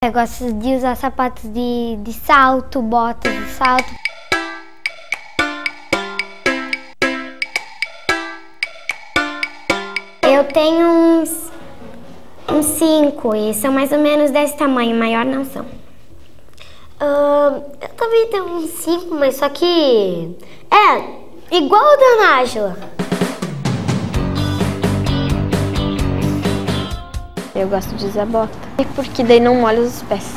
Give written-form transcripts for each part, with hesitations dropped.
Eu gosto de usar sapatos de salto, botas de salto. Eu tenho uns 5 e são mais ou menos desse tamanho, maior não são. Eu também tenho uns 5, mas só que é igual o da Nájila. Eu gosto de usar bota, porque daí não molha os pés.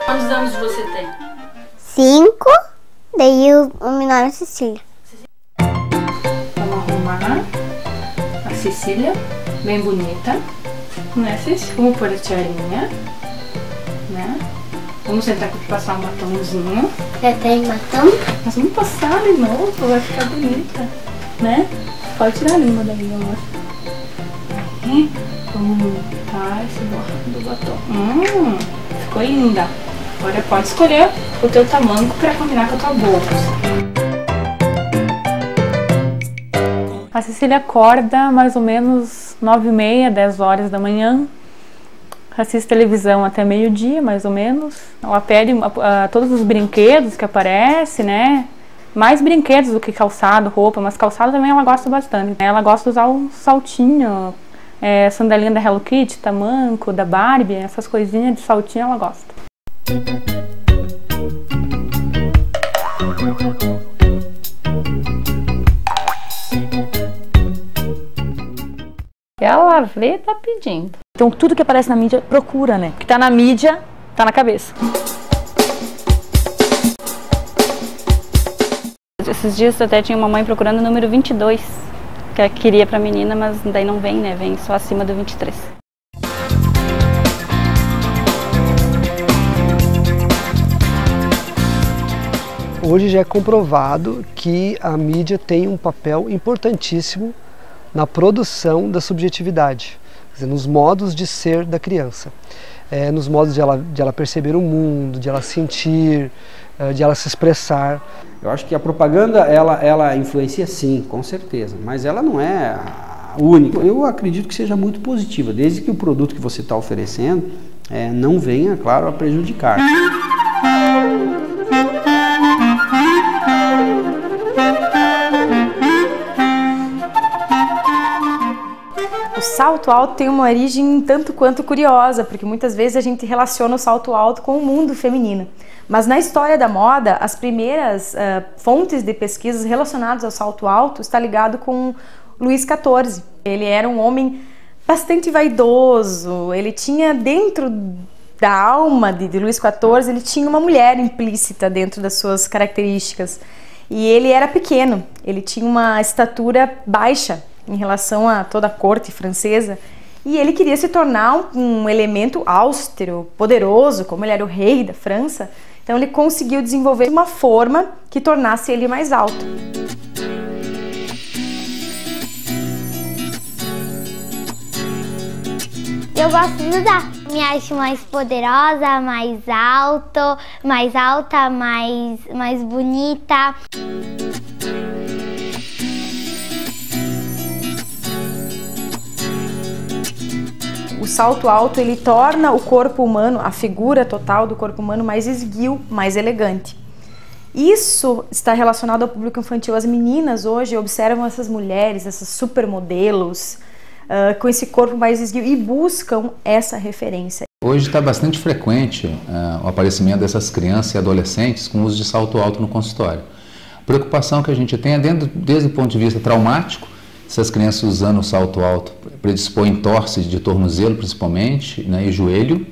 Quantos anos você tem? 5, daí o menor é a Cecília. Vamos arrumar a Cecília, bem bonita, né, Cecília? Vamos pôr a tiarinha, né? Vamos sentar aqui pra passar um batomzinho. Já tem batom? Nós vamos passar de novo, vai ficar bonita, né? Pode tirar a língua daí, amor. Aí, vamos montar esse borrado do batom. Ficou linda. Agora pode escolher o teu tamanho pra combinar com a tua bolsa. A Cecília acorda mais ou menos 9h30, 10 horas da manhã. Assiste televisão até meio-dia, mais ou menos. Ela pede todos os brinquedos que aparecem, né? Mais brinquedos do que calçado, roupa, mas calçado também ela gosta bastante. Ela gosta de usar o saltinho, sandalinha da Hello Kitty, tamanco, da Barbie, essas coisinhas de saltinho ela gosta. Ela vê, tá pedindo. Então tudo que aparece na mídia, procura, né? O que tá na mídia, tá na cabeça. Esses dias até tinha uma mãe procurando o número 22, que queria pra menina, mas daí não vem, né? Vem só acima do 23. Hoje já é comprovado que a mídia tem um papel importantíssimo na produção da subjetividade, quer dizer, nos modos de ser da criança, nos modos de ela perceber o mundo, de ela sentir, de ela se expressar. Eu acho que a propaganda ela influencia sim, com certeza, mas ela não é a única. Eu acredito que seja muito positiva, desde que o produto que você está oferecendo não venha, claro, a prejudicar. O salto alto tem uma origem tanto quanto curiosa, porque muitas vezes a gente relaciona o salto alto com o mundo feminino. Mas na história da moda, as primeiras fontes de pesquisas relacionadas ao salto alto está ligado com Luís XIV. Ele era um homem bastante vaidoso, ele tinha dentro da alma de Luís XIV, ele tinha uma mulher implícita dentro das suas características. E ele era pequeno, ele tinha uma estatura baixa em relação a toda a corte francesa, e ele queria se tornar um elemento austero, poderoso, como ele era o rei da França. Então ele conseguiu desenvolver uma forma que tornasse ele mais alto. Eu gosto de usar. Me acho mais poderosa, mais alta, mais bonita. O salto alto ele torna o corpo humano, a figura total do corpo humano mais esguio, mais elegante. Isso está relacionado ao público infantil. As meninas hoje observam essas mulheres, essas supermodelos, com esse corpo mais esguio e buscam essa referência. Hoje está bastante frequente o aparecimento dessas crianças e adolescentes com uso de salto alto no consultório. A preocupação que a gente tem é desde o ponto de vista traumático. Essas crianças usando o salto alto predispõem torce de tornozelo principalmente, né, e joelho.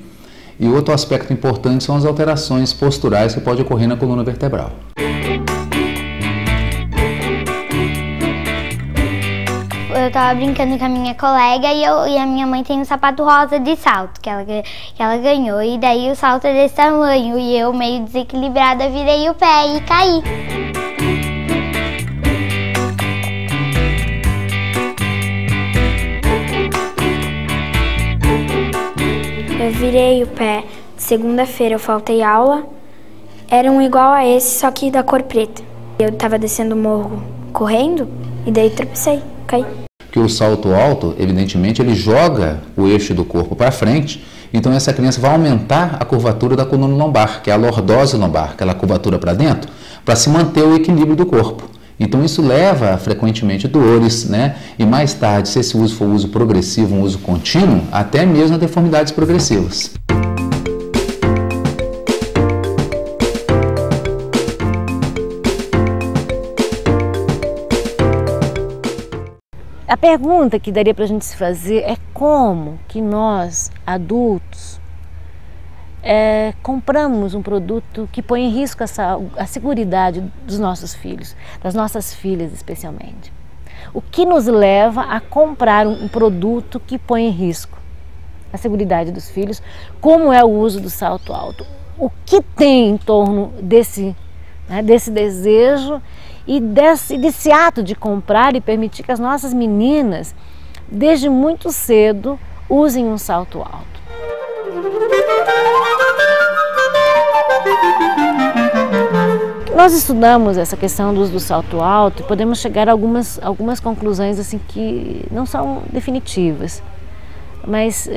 E outro aspecto importante são as alterações posturais que podem ocorrer na coluna vertebral. Eu tava brincando com a minha colega e a minha mãe tem um sapato rosa de salto que ela ganhou. E daí o salto é desse tamanho e eu, meio desequilibrada, virei o pé e caí. Eu virei o pé. Segunda-feira eu faltei aula eram igual a esse, só que da cor preta. Eu tava descendo o morro correndo e daí tropecei, caí. Que o salto alto, evidentemente, ele joga o eixo do corpo para frente, então essa criança vai aumentar a curvatura da coluna lombar, que é a lordose lombar, aquela curvatura para dentro, para se manter o equilíbrio do corpo. Então isso leva frequentemente dores, né? E mais tarde, se esse uso for uso progressivo, um uso contínuo, até mesmo a deformidades progressivas. A pergunta que daria para a gente se fazer é como que nós, adultos, compramos um produto que põe em risco a seguridade dos nossos filhos, das nossas filhas especialmente. O que nos leva a comprar um produto que põe em risco a seguridade dos filhos, como é o uso do salto alto? O que tem em torno desse desejo e desse ato de comprar e permitir que as nossas meninas, desde muito cedo, usem um salto alto? Nós estudamos essa questão do uso do salto alto e podemos chegar a algumas conclusões assim, que não são definitivas, mas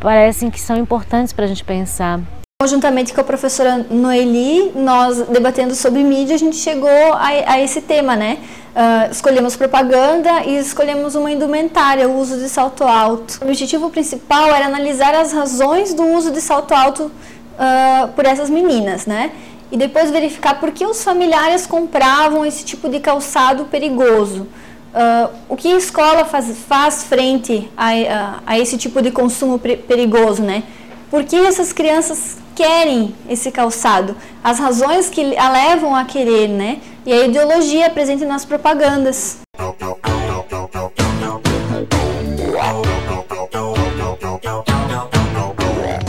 parecem que são importantes para a gente pensar. Conjuntamente com a professora Noeli, nós debatendo sobre mídia, a gente chegou a esse tema, né? Escolhemos propaganda e escolhemos uma indumentária, o uso de salto alto. O objetivo principal era analisar as razões do uso de salto alto por essas meninas, né? E depois verificar por que os familiares compravam esse tipo de calçado perigoso. O que a escola faz frente a esse tipo de consumo perigoso, né? Por que essas crianças querem esse calçado? As razões que a levam a querer, né? E a ideologia presente nas propagandas.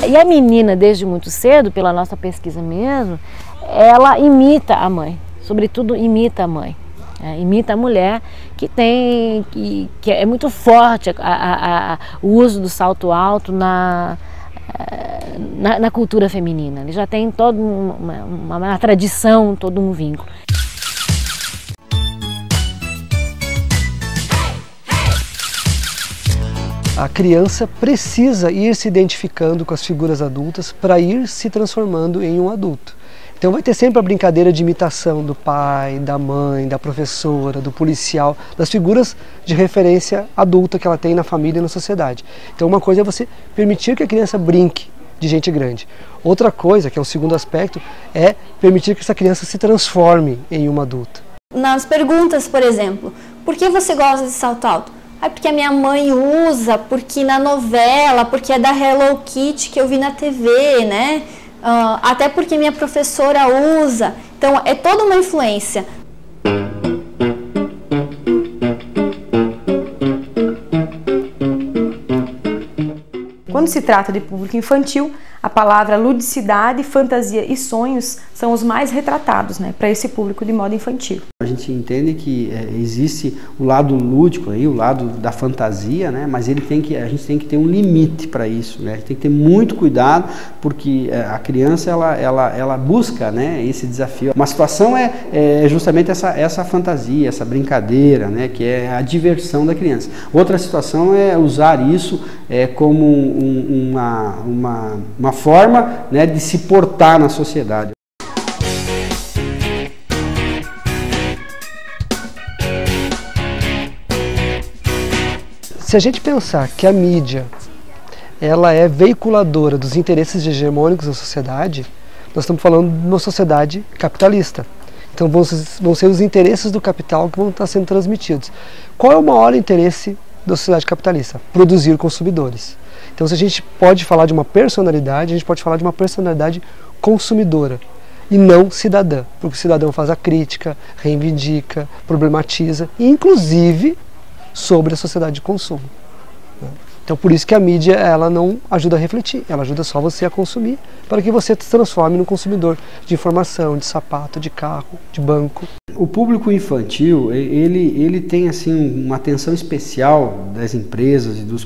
E a menina, desde muito cedo, pela nossa pesquisa mesmo, ela imita a mãe, sobretudo imita a mãe. Imita a mulher que é muito forte o uso do salto alto na cultura feminina. Ele já tem toda uma tradição, todo um vínculo. A criança precisa ir se identificando com as figuras adultas para ir se transformando em um adulto. Então vai ter sempre a brincadeira de imitação do pai, da mãe, da professora, do policial, das figuras de referência adulta que ela tem na família e na sociedade. Então uma coisa é você permitir que a criança brinque de gente grande. Outra coisa, que é o segundo aspecto, é permitir que essa criança se transforme em uma adulta. Nas perguntas, por exemplo, por que você gosta de salto alto? Porque a minha mãe usa, porque na novela, porque é da Hello Kitty que eu vi na TV, né? Até porque minha professora usa. Então, é toda uma influência. Quando se trata de público infantil, a palavra ludicidade, fantasia e sonhos são os mais retratados, né, para esse público de modo infantil. A gente entende que existe o lado lúdico, aí, o lado da fantasia, né, mas a gente tem que ter um limite para isso, né, a gente tem que ter muito cuidado, porque a criança ela busca, né, esse desafio. Uma situação é justamente essa fantasia, essa brincadeira, né, que é a diversão da criança. Outra situação é usar isso como uma forma, né, de se portar na sociedade. Se a gente pensar que a mídia ela é veiculadora dos interesses hegemônicos da sociedade, nós estamos falando de uma sociedade capitalista. Então vão ser os interesses do capital que vão estar sendo transmitidos. Qual é o maior interesse da sociedade capitalista? Produzir consumidores. Então, se a gente pode falar de uma personalidade, a gente pode falar de uma personalidade consumidora e não cidadã, porque o cidadão faz a crítica, reivindica, problematiza, inclusive sobre a sociedade de consumo. Então por isso que a mídia ela não ajuda a refletir, ela ajuda só você a consumir, para que você se transforme num consumidor de informação, de sapato, de carro, de banco. O público infantil, ele tem assim uma atenção especial das empresas e dos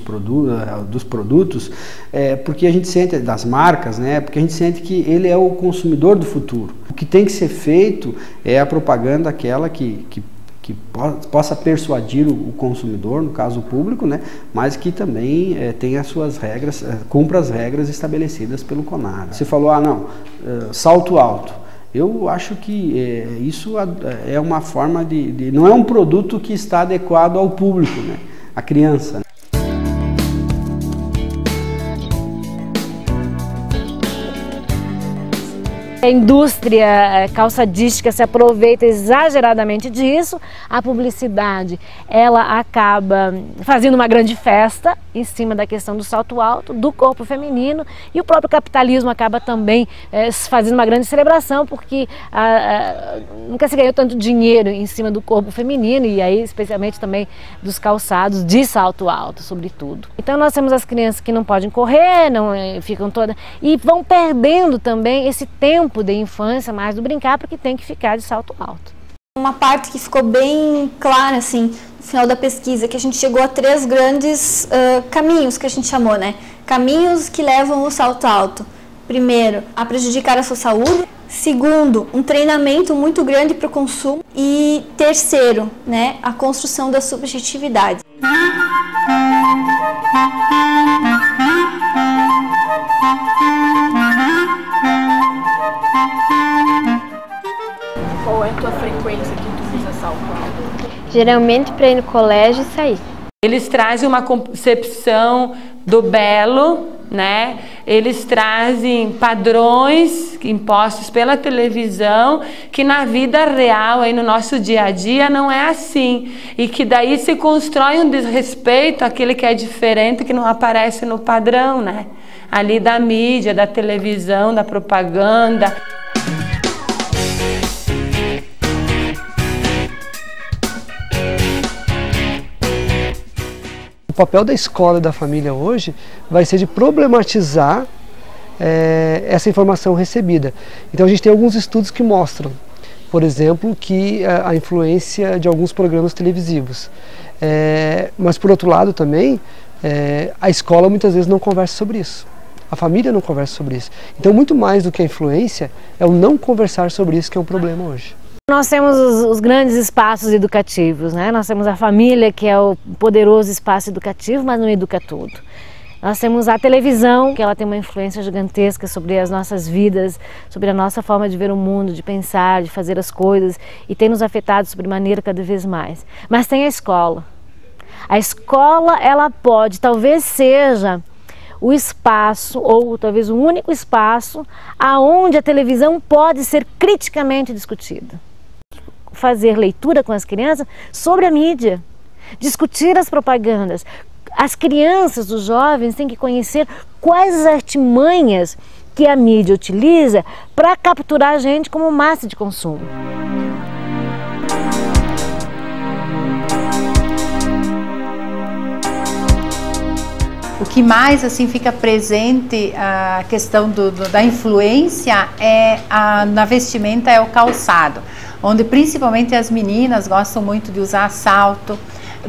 produtos, porque a gente sente, das marcas, né, porque a gente sente que ele é o consumidor do futuro. O que tem que ser feito é a propaganda aquela que possa persuadir o consumidor, no caso o público, né, mas que também tenha as suas regras, cumpra as regras estabelecidas pelo CONAR. Você falou, salto alto. Eu acho que isso é uma forma não é um produto que está adequado ao público, né, à criança. A indústria calçadística se aproveita exageradamente disso. A publicidade, ela acaba fazendo uma grande festa em cima da questão do salto alto, do corpo feminino, e o próprio capitalismo acaba também fazendo uma grande celebração, porque nunca se ganhou tanto dinheiro em cima do corpo feminino, e aí especialmente também dos calçados de salto alto, sobretudo. Então nós temos as crianças que não podem correr, não ficam todas, e vão perdendo também esse tempo de infância, mais do brincar, porque tem que ficar de salto alto. Uma parte que ficou bem clara, assim, no final da pesquisa, que a gente chegou a 3 grandes caminhos, que a gente chamou, né? Caminhos que levam o salto alto. Primeiro, a prejudicar a sua saúde. Segundo, um treinamento muito grande para o consumo. E terceiro, né, a construção da subjetividade. Qual é a tua frequência que tu usa salto alto? Geralmente para ir no colégio e sair. Eles trazem uma concepção do belo, né? Eles trazem padrões impostos pela televisão que na vida real, aí no nosso dia a dia, não é assim. E que daí se constrói um desrespeito àquele que é diferente, que não aparece no padrão, né? Ali da mídia, da televisão, da propaganda. O papel da escola e da família hoje vai ser de problematizar essa informação recebida. Então a gente tem alguns estudos que mostram, por exemplo, que a influência de alguns programas televisivos. Mas por outro lado também, a escola muitas vezes não conversa sobre isso. A família não conversa sobre isso. Então muito mais do que a influência é o não conversar sobre isso que é um problema hoje. Nós temos os grandes espaços educativos, né? Nós temos a família, que é o poderoso espaço educativo, mas não educa tudo. Nós temos a televisão, que ela tem uma influência gigantesca sobre as nossas vidas, sobre a nossa forma de ver o mundo, de pensar, de fazer as coisas, e tem nos afetado sobremaneira cada vez mais. Mas tem a escola. A escola, ela pode, talvez seja o espaço, ou talvez o único espaço, aonde a televisão pode ser criticamente discutida. Fazer leitura com as crianças sobre a mídia, discutir as propagandas. As crianças, os jovens têm que conhecer quais as artimanhas que a mídia utiliza para capturar a gente como massa de consumo. O que mais assim fica presente, a questão da influência na vestimenta é o calçado, onde principalmente as meninas gostam muito de usar salto,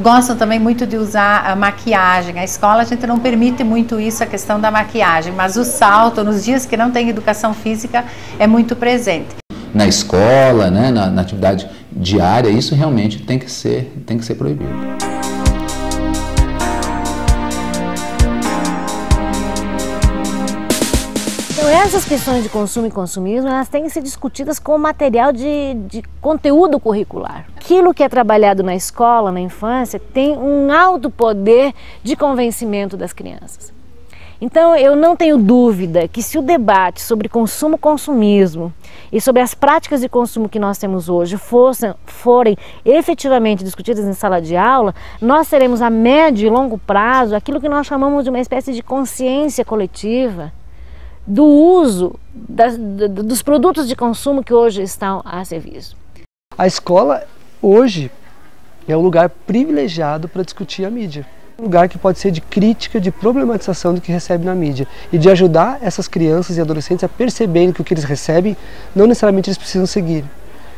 gostam também muito de usar a maquiagem. A escola a gente não permite muito isso, a questão da maquiagem, mas o salto, nos dias que não tem educação física, é muito presente. Na escola, né, na atividade diária, isso realmente tem que ser proibido. Então essas questões de consumo e consumismo, elas têm que ser discutidas com material de conteúdo curricular. Aquilo que é trabalhado na escola, na infância, tem um alto poder de convencimento das crianças. Então eu não tenho dúvida que se o debate sobre consumo-consumismo e sobre as práticas de consumo que nós temos hoje forem efetivamente discutidas em sala de aula, nós teremos a médio e longo prazo aquilo que nós chamamos de uma espécie de consciência coletiva do uso dos produtos de consumo que hoje estão a serviço. A escola hoje é um lugar privilegiado para discutir a mídia. Um lugar que pode ser de crítica, de problematização do que recebe na mídia e de ajudar essas crianças e adolescentes a perceberem que o que eles recebem não necessariamente eles precisam seguir.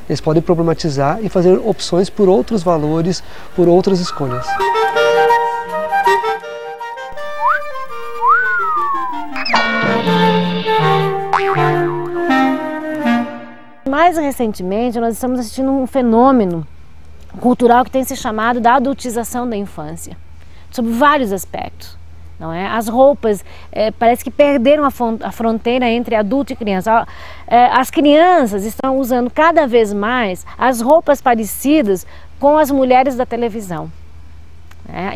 Eles podem problematizar e fazer opções por outros valores, por outras escolhas. Mais recentemente, nós estamos assistindo um fenômeno cultural que tem se chamado da adultização da infância, sob vários aspectos. Não é? As roupas parece que perderam a fronteira entre adulto e criança. As crianças estão usando cada vez mais as roupas parecidas com as mulheres da televisão.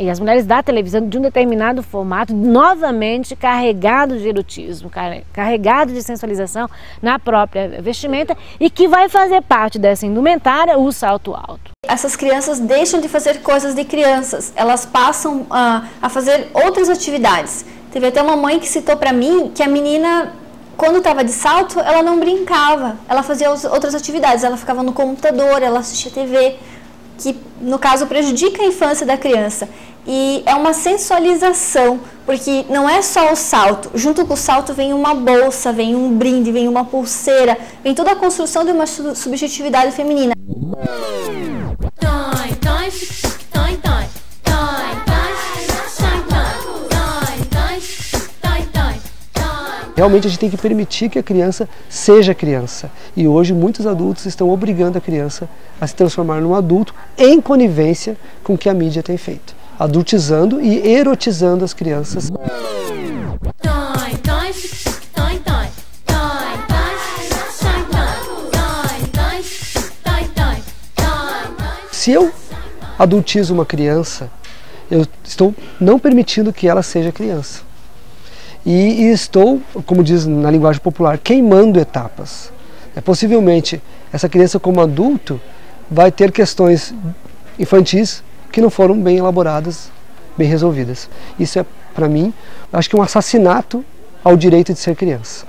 E as mulheres da televisão de um determinado formato, novamente carregado de erotismo, carregado de sensualização na própria vestimenta, e que vai fazer parte dessa indumentária o salto alto. Essas crianças deixam de fazer coisas de crianças, elas passam a fazer outras atividades. Teve até uma mãe que citou para mim que a menina, quando estava de salto, ela não brincava, ela fazia outras atividades, ela ficava no computador, ela assistia TV, que no caso prejudica a infância da criança. E é uma sensualização, porque não é só o salto, junto com o salto vem uma bolsa, vem um brinde, vem uma pulseira, vem toda a construção de uma subjetividade feminina. Realmente a gente tem que permitir que a criança seja criança. E hoje muitos adultos estão obrigando a criança a se transformar num adulto em conivência com o que a mídia tem feito. Adultizando e erotizando as crianças. Se eu adultizo uma criança, eu estou não permitindo que ela seja criança. E estou, como diz na linguagem popular, queimando etapas. Possivelmente, essa criança como adulto vai ter questões infantis que não foram bem elaboradas, bem resolvidas. Isso é, para mim, acho que um assassinato ao direito de ser criança.